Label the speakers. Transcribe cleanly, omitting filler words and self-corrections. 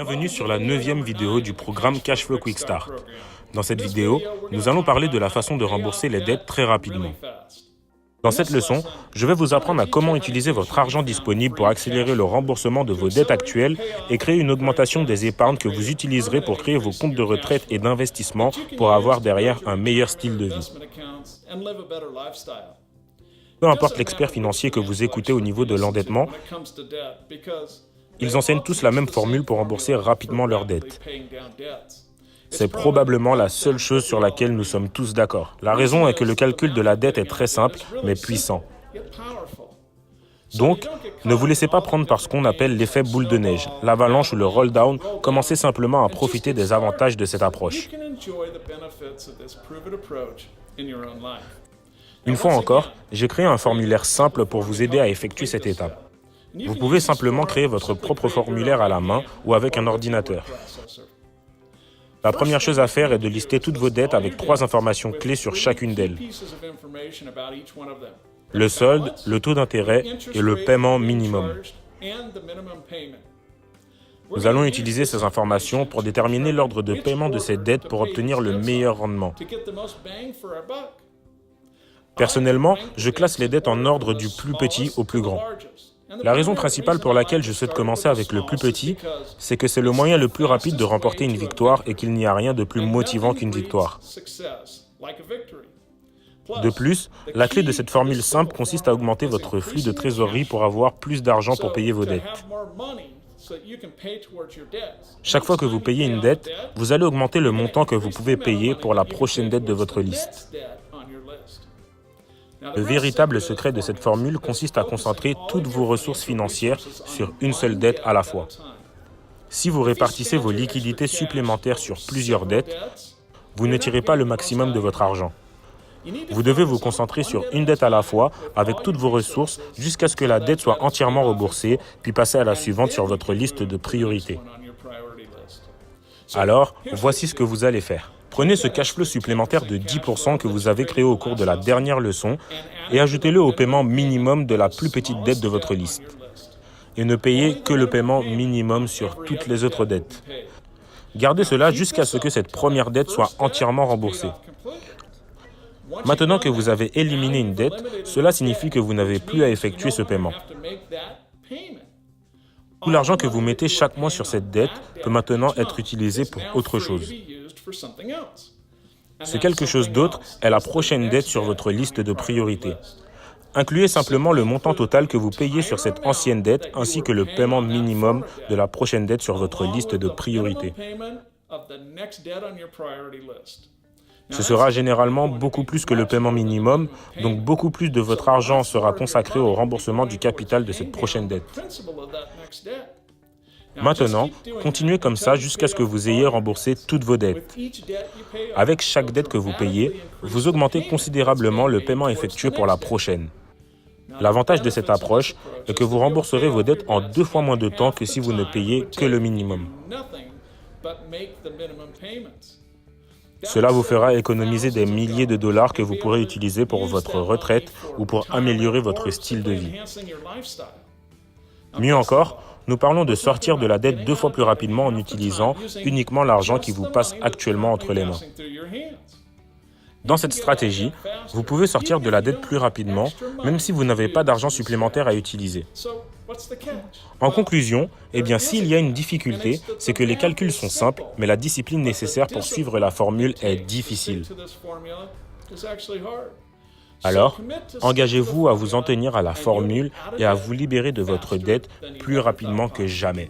Speaker 1: Bienvenue sur la 9e vidéo du programme Cashflow Quick Start. Dans cette vidéo, nous allons parler de la façon de rembourser les dettes très rapidement. Dans cette leçon, je vais vous apprendre à comment utiliser votre argent disponible pour accélérer le remboursement de vos dettes actuelles et créer une augmentation des épargnes que vous utiliserez pour créer vos comptes de retraite et d'investissement pour avoir derrière un meilleur style de vie. Peu importe l'expert financier que vous écoutez au niveau de l'endettement, ils enseignent tous la même formule pour rembourser rapidement leurs dettes. C'est probablement la seule chose sur laquelle nous sommes tous d'accord. La raison est que le calcul de la dette est très simple, mais puissant. Donc, ne vous laissez pas prendre par ce qu'on appelle l'effet boule de neige, l'avalanche ou le roll-down. Commencez simplement à profiter des avantages de cette approche. Une fois encore, j'ai créé un formulaire simple pour vous aider à effectuer cette étape. Vous pouvez simplement créer votre propre formulaire à la main ou avec un ordinateur. La première chose à faire est de lister toutes vos dettes avec 3 informations clés sur chacune d'elles. Le solde, le taux d'intérêt et le paiement minimum. Nous allons utiliser ces informations pour déterminer l'ordre de paiement de ces dettes pour obtenir le meilleur rendement. Personnellement, je classe les dettes en ordre du plus petit au plus grand. La raison principale pour laquelle je souhaite commencer avec le plus petit, c'est que c'est le moyen le plus rapide de remporter une victoire et qu'il n'y a rien de plus motivant qu'une victoire. De plus, la clé de cette formule simple consiste à augmenter votre flux de trésorerie pour avoir plus d'argent pour payer vos dettes. Chaque fois que vous payez une dette, vous allez augmenter le montant que vous pouvez payer pour la prochaine dette de votre liste. Le véritable secret de cette formule consiste à concentrer toutes vos ressources financières sur une seule dette à la fois. Si vous répartissez vos liquidités supplémentaires sur plusieurs dettes, vous ne tirez pas le maximum de votre argent. Vous devez vous concentrer sur une dette à la fois avec toutes vos ressources jusqu'à ce que la dette soit entièrement remboursée, puis passer à la suivante sur votre liste de priorités. Alors, voici ce que vous allez faire. Prenez ce cash flow supplémentaire de 10% que vous avez créé au cours de la dernière leçon et ajoutez-le au paiement minimum de la plus petite dette de votre liste. Et ne payez que le paiement minimum sur toutes les autres dettes. Gardez cela jusqu'à ce que cette première dette soit entièrement remboursée. Maintenant que vous avez éliminé une dette, cela signifie que vous n'avez plus à effectuer ce paiement. Tout l'argent que vous mettez chaque mois sur cette dette peut maintenant être utilisé pour autre chose. Ce quelque chose d'autre est la prochaine dette sur votre liste de priorités. Incluez simplement le montant total que vous payez sur cette ancienne dette ainsi que le paiement minimum de la prochaine dette sur votre liste de priorités. Ce sera généralement beaucoup plus que le paiement minimum, donc beaucoup plus de votre argent sera consacré au remboursement du capital de cette prochaine dette. Maintenant, continuez comme ça jusqu'à ce que vous ayez remboursé toutes vos dettes. Avec chaque dette que vous payez, vous augmentez considérablement le paiement effectué pour la prochaine. L'avantage de cette approche est que vous rembourserez vos dettes en 2 fois moins de temps que si vous ne payez que le minimum. Cela vous fera économiser des milliers de dollars que vous pourrez utiliser pour votre retraite ou pour améliorer votre style de vie. Mieux encore, nous parlons de sortir de la dette 2 fois plus rapidement en utilisant uniquement l'argent qui vous passe actuellement entre les mains. Dans cette stratégie, vous pouvez sortir de la dette plus rapidement, même si vous n'avez pas d'argent supplémentaire à utiliser. En conclusion, s'il y a une difficulté, c'est que les calculs sont simples, mais la discipline nécessaire pour suivre la formule est difficile. Alors, engagez-vous à vous en tenir à la formule et à vous libérer de votre dette plus rapidement que jamais.